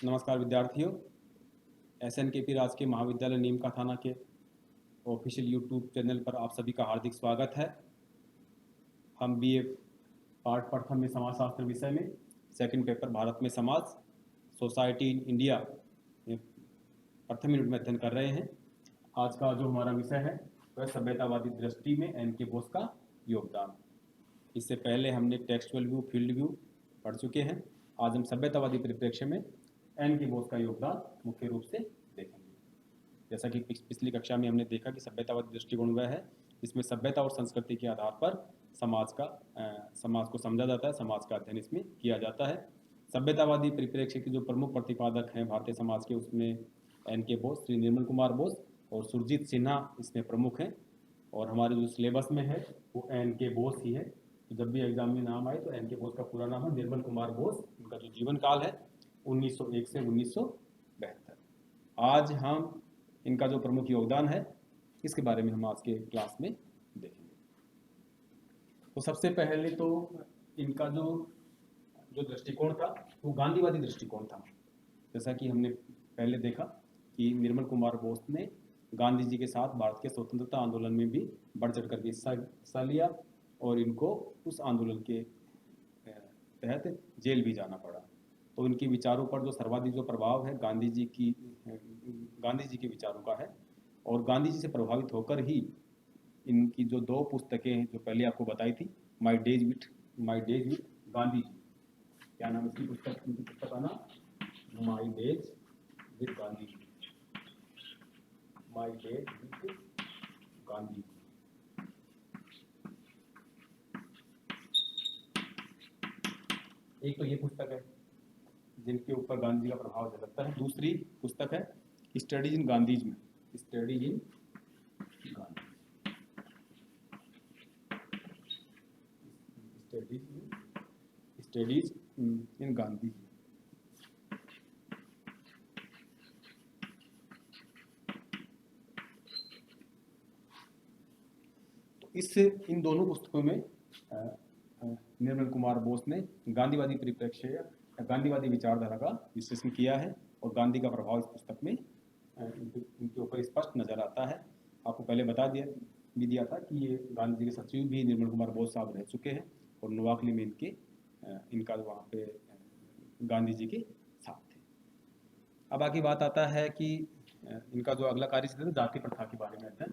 नमस्कार विद्यार्थियों। SNKP राजकीय महाविद्यालय नीम का थाना के ऑफिशियल यूट्यूब चैनल पर आप सभी का हार्दिक स्वागत है। हम BA पार्ट प्रथम में समाजशास्त्र विषय में सेकंड पेपर भारत में समाज सोसाइटी इन इंडिया प्रथम यूनिट में अध्ययन कर रहे हैं। आज का जो हमारा विषय है वह सभ्यतावादी दृष्टि में N.K. बोस का योगदान। इससे पहले हमने टेक्सचुअल व्यू, फील्ड व्यू पढ़ चुके हैं। आज हम सभ्यतावादी परिप्रेक्ष्य में N.K. बोस का योगदान मुख्य रूप से देखेंगे। जैसा कि पिछली कक्षा में हमने देखा कि सभ्यतावादी दृष्टिकोण वह है जिसमें सभ्यता और संस्कृति के आधार पर समाज को समझा जाता है, समाज का अध्ययन इसमें किया जाता है। सभ्यतावादी परिप्रेक्ष्य के जो प्रमुख प्रतिपादक हैं भारतीय समाज के, उसमें N.K. बोस, श्री निर्मल कुमार बोस और सुरजीत सिन्हा इसमें प्रमुख हैं। और हमारे जो सिलेबस में है वो N.K. बोस ही है। तो जब भी एग्जाम में नाम आए तो N.K. बोस का पूरा नाम है निर्मल कुमार बोस। उनका जो जीवन काल है 1901 से 1972। आज हम इनका जो प्रमुख योगदान है इसके बारे में हम आज के क्लास में देखेंगे। तो सबसे पहले तो इनका जो दृष्टिकोण था वो गांधीवादी दृष्टिकोण था। जैसा कि हमने पहले देखा कि निर्मल कुमार बोस ने गांधी जी के साथ भारत के स्वतंत्रता आंदोलन में भी बढ़ चढ़ करके हिस्सा लिया और इनको उस आंदोलन के तहत जेल भी जाना पड़ा। तो इनके विचारों पर जो सर्वाधिक जो प्रभाव है गांधी जी के विचारों का है। और गांधी जी से प्रभावित होकर ही इनकी जो दो पुस्तकें हैं जो पहले आपको बताई थी, my days with Gandhi ji, क्या नाम इसकी पुस्तक का नाम, my days with Gandhi ji, my days with Gandhi ji. एक तो ये पुस्तक है जिनके ऊपर गांधी जी का प्रभाव झलकता है। दूसरी पुस्तक है स्टडीज इन गांधीज इन गांधी। तो इन दोनों पुस्तकों में निर्मल कुमार बोस ने गांधीवादी परिप्रेक्ष्य या गांधीवादी विचारधारा का विश्लेषण किया है और गांधी का प्रभाव इस पुस्तक में इनके ऊपर स्पष्ट नजर आता है। आपको पहले बता दिया था कि ये गांधी जी के सचिव भी निर्मल कुमार बोस साहब रह चुके हैं और नोआखली में इनका वहाँ पे गांधी जी के साथ थे। अब आगे बात आता है कि इनका जो अगला कार्य क्षेत्र है जाति प्रथा के बारे में अध्ययन।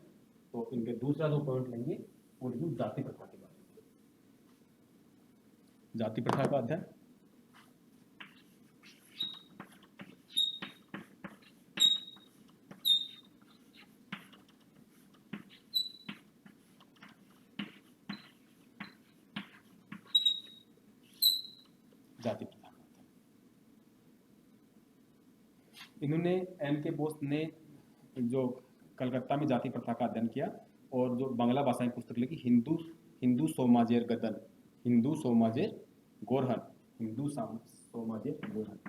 तो इनके दूसरा जो पॉइंट लेंगे वो जाति प्रथा के बारे में, जाति प्रथा का अध्ययन। जाति प्रथा इन्होंने N.K. बोस ने जो कलकत्ता में जाति प्रथा का अध्ययन किया और जो बांग्ला भाषा में पुस्तक लिखी हिंदू सोमाजेर गदन, हिंदू सोमाजेर गोरहन, हिंदू सोमाजेर गोरहन,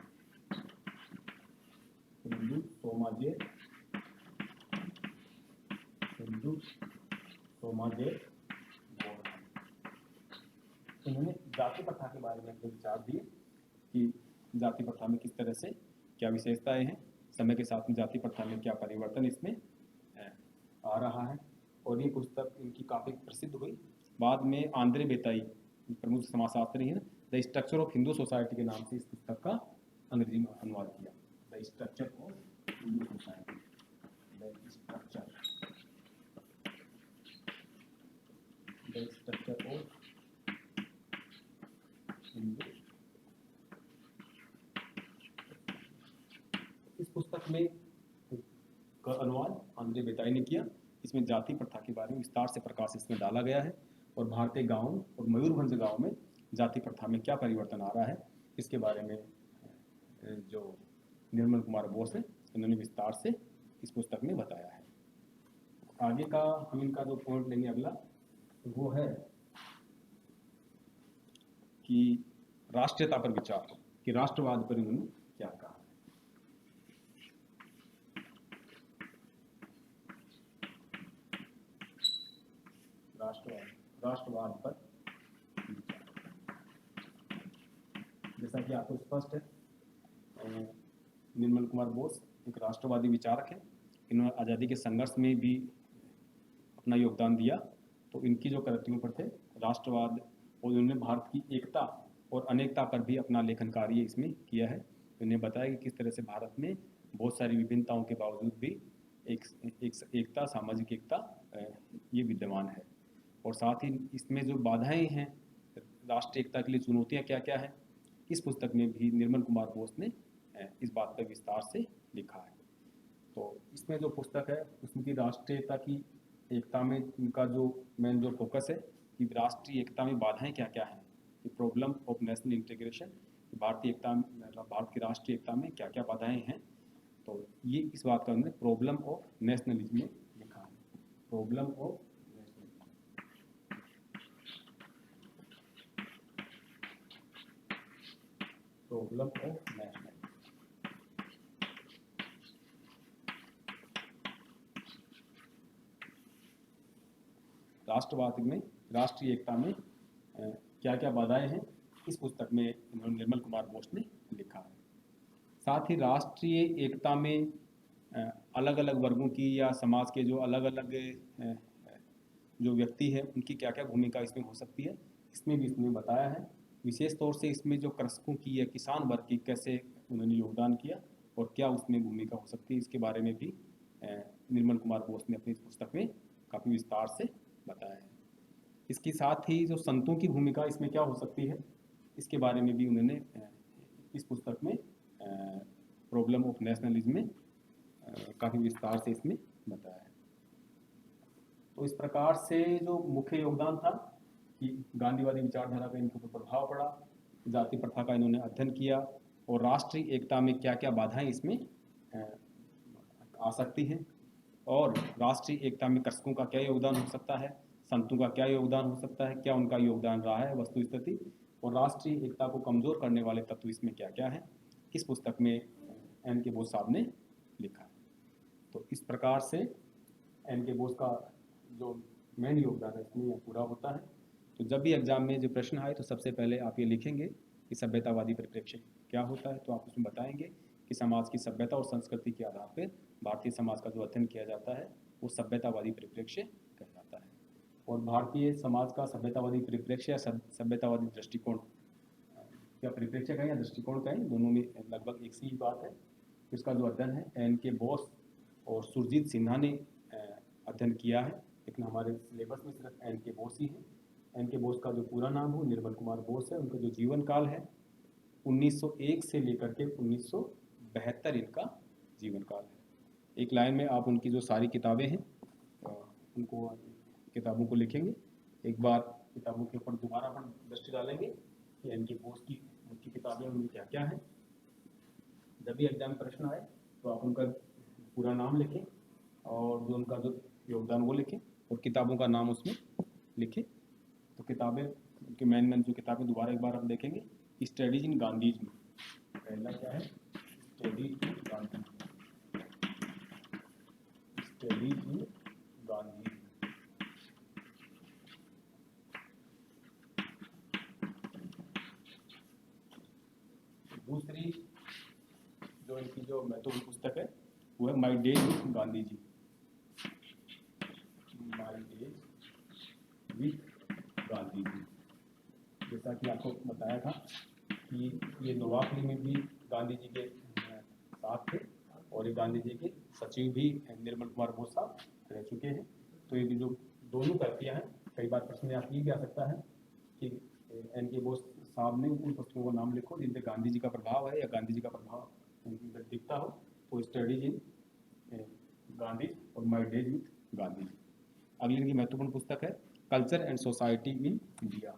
हिंदू सोमाजेर गोरहन। इन्होंने जाति प्रथा के बारे में अपने विचार दिए कि जाति प्रथा में किस तरह से क्या विशेषताएं हैं, समय के साथ में जाति प्रथा में क्या परिवर्तन इसमें आ रहा है। और ये पुस्तक इनकी काफ़ी प्रसिद्ध हुई। बाद में आंद्रे बेताई प्रमुख समाजशास्त्री हैं, the structure of Hindu society के नाम से इस पुस्तक का अंग्रेजी में अनुवाद किया। The structure of Hindu society, the structure of Hindu. इस पुस्तक में का अनुवाद आंद्रे बेताई ने किया। इसमें जाति प्रथा के बारे में विस्तार से प्रकाश इसमें डाला गया है और भारतीय गांवों और मयूरभंज गांव में जाति प्रथा में क्या परिवर्तन आ रहा है इसके बारे में जो निर्मल कुमार बोस है उन्होंने विस्तार से इस पुस्तक में बताया है। आगे का हम इनका जो पॉइंट लेंगे अगला वो है कि राष्ट्रीयता पर विचार, कि राष्ट्रवाद पर इन्होंने क्या कहा। राष्ट्रवाद पर जैसा कि आपको स्पष्ट है निर्मल कुमार बोस एक राष्ट्रवादी विचारक हैं। इन्होंने आज़ादी के संघर्ष में भी अपना योगदान दिया। तो इनकी जो कृतियों पर थे राष्ट्रवाद, और इन्होंने भारत की एकता और अनेकता पर भी अपना लेखन कार्य इसमें किया है। इन्हें बताया कि किस तरह से भारत में बहुत सारी विभिन्नताओं के बावजूद भी एकता, सामाजिक एकता ये विद्यमान है। और साथ ही इसमें जो बाधाएं हैं, राष्ट्रीय एकता के लिए चुनौतियां क्या क्या है, इस पुस्तक में भी निर्मल कुमार बोस ने इस बात पर विस्तार से लिखा है। तो इसमें जो पुस्तक है उसमें की राष्ट्रीयता की एकता में इनका जो मेन जो फोकस है कि राष्ट्रीय एकता में बाधाएं क्या क्या हैं, कि प्रॉब्लम ऑफ नेशनल इंटीग्रेशन, भारतीय एकता, भारत की राष्ट्रीय एकता में क्या क्या बाधाएं हैं। तो ये इस बात का उन्होंने प्रॉब्लम ऑफ नेशनलिज्म में लिखा है, प्रॉब्लम ऑफ नेशनल। राष्ट्रवाद में राष्ट्रीय एकता में क्या क्या बाधाएं हैं, इस पुस्तक में इन्होंने निर्मल कुमार बोस ने लिखा है। साथ ही राष्ट्रीय एकता में अलग अलग वर्गों की या समाज के जो अलग अलग जो व्यक्ति है उनकी क्या क्या भूमिका इसमें हो सकती है, इसमें भी इसमें बताया है। विशेष तौर से इसमें जो कृषकों की या किसान वर्ग की कैसे उन्होंने योगदान किया और क्या उसमें भूमिका हो सकती है, इसके बारे में भी निर्मल कुमार बोस ने अपनी इस पुस्तक में काफ़ी विस्तार से बताया है। इसके साथ ही जो संतों की भूमिका इसमें क्या हो सकती है, इसके बारे में भी उन्होंने इस पुस्तक में प्रॉब्लम ऑफ नेशनलिज्म में काफ़ी विस्तार से इसमें बताया है। तो इस प्रकार से जो मुख्य योगदान था कि गांधीवादी विचारधारा का इनके ऊपर प्रभाव पड़ा, जाति प्रथा का इन्होंने अध्ययन किया और राष्ट्रीय एकता में क्या क्या बाधाएं इसमें आ सकती हैं, और राष्ट्रीय एकता में कृषकों का क्या योगदान हो सकता है, संतों का क्या योगदान हो सकता है, क्या उनका योगदान रहा है वस्तु स्थिति, और राष्ट्रीय एकता को कमज़ोर करने वाले तत्व इसमें क्या क्या है, इस पुस्तक में एन के बोस साहब ने लिखा है। तो इस प्रकार से एन के बोस का जो मेन योगदान है इसमें यह पूरा होता है। तो जब भी एग्जाम में जो प्रश्न आए तो सबसे पहले आप ये लिखेंगे कि सभ्यतावादी परिप्रेक्ष्य क्या होता है, तो आप उसमें बताएंगे कि समाज की सभ्यता और संस्कृति के आधार पर भारतीय समाज का जो अध्ययन किया जाता है वो सभ्यतावादी परिप्रेक्ष्य कहलाता है। और भारतीय समाज का सभ्यतावादी परिप्रेक्ष्य या सभ्यतावादी दृष्टिकोण, या परिप्रेक्ष्य कहें या दृष्टिकोण कहें, दोनों में लगभग एक सी बात है। इसका जो अध्ययन है एन के बोस और सुरजीत सिन्हा ने अध्ययन किया है, लेकिन हमारे सिलेबस में सिर्फ एन के बोस ही है। एन के बोस का जो पूरा नाम हो निर्मल कुमार बोस है। उनका जो जीवन काल है 1901 से लेकर के 1972 इनका जीवन काल है। एक लाइन में आप उनकी जो सारी किताबें हैं उनको किताबों को लिखेंगे, एक बार किताबों के ऊपर दोबारा अपन दृष्टि डालेंगे कि एन के बोस की मुख्य किताबें उनमें क्या क्या हैं। जब भी एग्जाम प्रश्न आए तो आप उनका पूरा नाम लिखें और जो उनका जो योगदान वो लिखें और किताबों का नाम उसमें लिखें। तो किताबें उनके मेन जो किताबें दोबारा एक बार हम देखेंगे, स्टडीज इन गांधीज़, पहला क्या है, studies in Gandhi, studies in Gandhi. दूसरी जो इनकी जो महत्वपूर्ण पुस्तक है वो है my days with Gandhi ji, my days with Gandhi ji. जैसा कि आपको बताया था कि ये नोवाखली में भी गांधी जी के साथ थे और ये गांधी जी के सचिव भी निर्मल कुमार बोस साहब रह चुके हैं। तो ये जो दोनों प्रक्रिया हैं, कई बार प्रश्न में आप ये भी आ सकता है कि एन के बोस साहब ने उन पुस्तकों का नाम लिखो जिनसे गांधी जी का प्रभाव है या गांधी जी का प्रभाव उनकी अंदर दिखता हो। तो स्टडीज इन गांधी और माई डेज विथ गांधी जी। अगली इनकी महत्वपूर्ण पुस्तक है culture and society in India,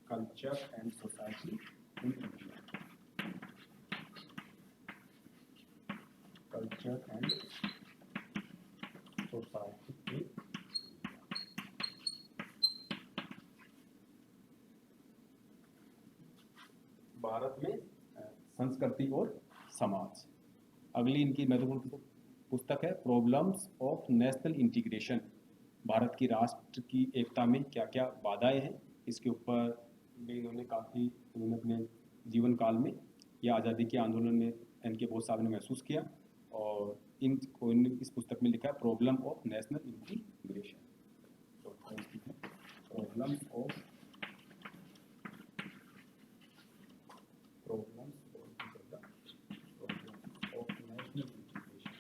culture and society in India, culture and society in Bharat में संस्कृति और समाज। अगली इनकी महत्वपूर्ण पुस्तक है problems of national integration, Bharat की राष्ट्र की एकता में क्या क्या बाधाएं हैं। इसके ऊपर भी इन्होंने काफ़ी अपने जीवन काल में या आज़ादी के आंदोलन में एन के बोस साहब ने महसूस किया और इस पुस्तक में लिखा है problem of national integration. Problems of national integration.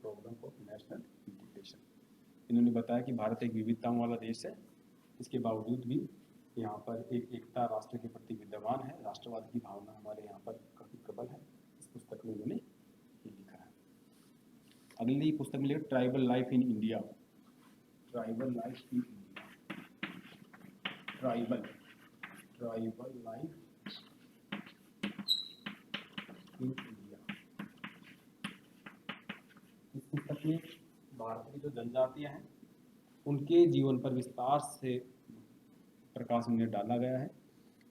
Problem of national integration. इन्होंने बताया कि भारत एक विविधताओं वाला देश है, इसके बावजूद भी यहाँ पर एक एकता राष्ट्र के प्रति विद्यमान है, राष्ट्रवाद की भावना हमारे यहाँ पर काफ़ी प्रबल है। इस पुस्तक में उन्होंने ये लिखा है। अगली पुस्तक में लिखा tribal life in India. Tribal life in India. Tribal life in India. इस पुस्तक में भारत की जो जनजातियां हैं उनके जीवन पर विस्तार से प्रकाश में डाला गया है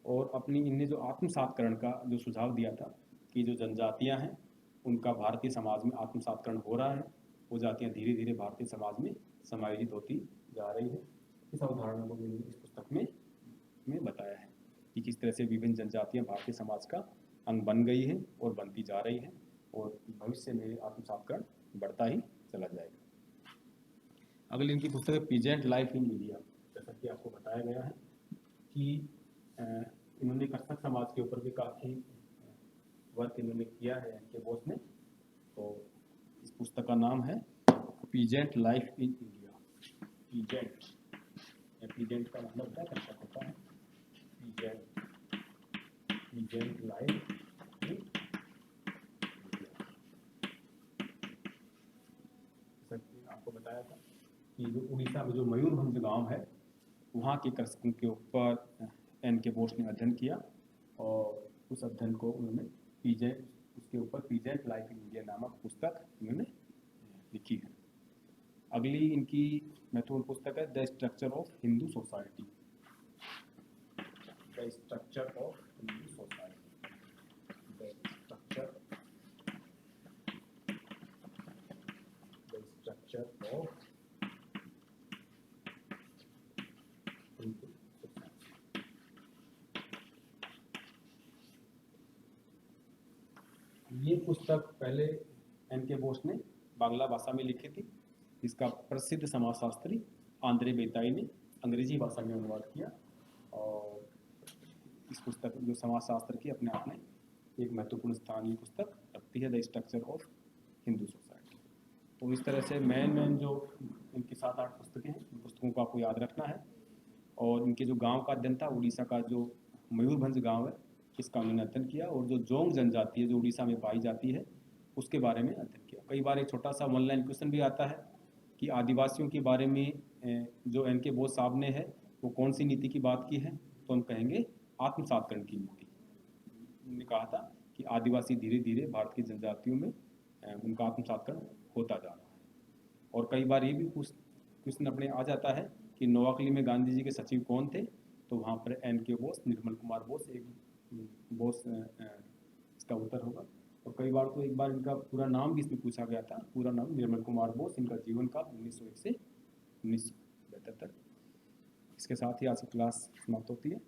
और अपनी इन्हें जो आत्मसातकरण का जो सुझाव दिया था कि जो जनजातियां हैं उनका भारतीय समाज में आत्मसातकरण हो रहा है, वो जातियां धीरे धीरे भारतीय समाज में समायोजित होती जा रही है। इस अवधारणा को मैंने इस पुस्तक में बताया है कि किस तरह से विभिन्न जनजातियां भारतीय समाज का अंग बन गई है और बनती जा रही है और भविष्य में आत्मसातकरण बढ़ता ही चला जाएगा। अगली इनकी पुस्तक है पीजेंट लाइफ इन इंडिया। जैसा कि आपको बताया गया है कि इन्होंने कर्षक समाज के ऊपर भी काफ़ी वर्क इन्होंने किया है इनके बोस ने। तो इस पुस्तक का नाम है peasant life in India. Peasant का मतलब क्या कर्षक होता है, पीजेंट लाइफ इन इंडिया। आपको बताया था कि जो उड़ीसा में जो मयूरभंज गांव है वहाँ के कर्षकों के ऊपर एन के बोस ने अध्ययन किया और उस अध्ययन को उन्होंने उसके ऊपर पीजेंट लाइफ इन इंडिया नामक पुस्तक उन्होंने लिखी है। अगली इनकी महत्वपूर्ण पुस्तक है the structure of Hindu society. The structure of Hindu society. The structure of ये पुस्तक पहले एन के बोस ने बांग्ला भाषा में लिखी थी। इसका प्रसिद्ध समाजशास्त्री आंद्रे बेताई ने अंग्रेजी भाषा में अनुवाद किया और इस पुस्तक जो समाजशास्त्र की अपने आप में एक महत्वपूर्ण स्थान ये पुस्तक रखती है, the structure of Hindu society. तो इस तरह से मेन जो इनकी 7-8 पुस्तकें हैं, इन पुस्तकों को आपको याद रखना है। और इनके जो गांव का अध्ययन था, उड़ीसा का जो मयूरभंज गांव है, इसका उन्होंने अध्ययन किया और जो जोंग जनजाति है जो उड़ीसा में पाई जाती है उसके बारे में अध्ययन किया। कई बार एक छोटा सा 1 लाइन क्वेश्चन भी आता है कि आदिवासियों के बारे में जो एन के बोस साहब ने है वो कौन सी नीति की बात की है, तो हम कहेंगे आत्मसातकरण की नीति। उन्होंने कहा था कि आदिवासी धीरे धीरे भारत की जनजातियों में उनका आत्मसातकरण होता जा रहा है। और कई बार ये भी क्वेश्चन अपने आ जाता है कि नोआखली में गांधी जी के सचिव कौन थे, तो वहाँ पर एन के बोस, निर्मल कुमार बोस एक बोस इसका उत्तर होगा। और कई बार तो एक बार इनका पूरा नाम भी इसमें पूछा गया था, पूरा नाम निर्मल कुमार बोस, इनका जीवन काल 1901 से 1972 तक। इसके साथ ही आज की क्लास समाप्त होती है।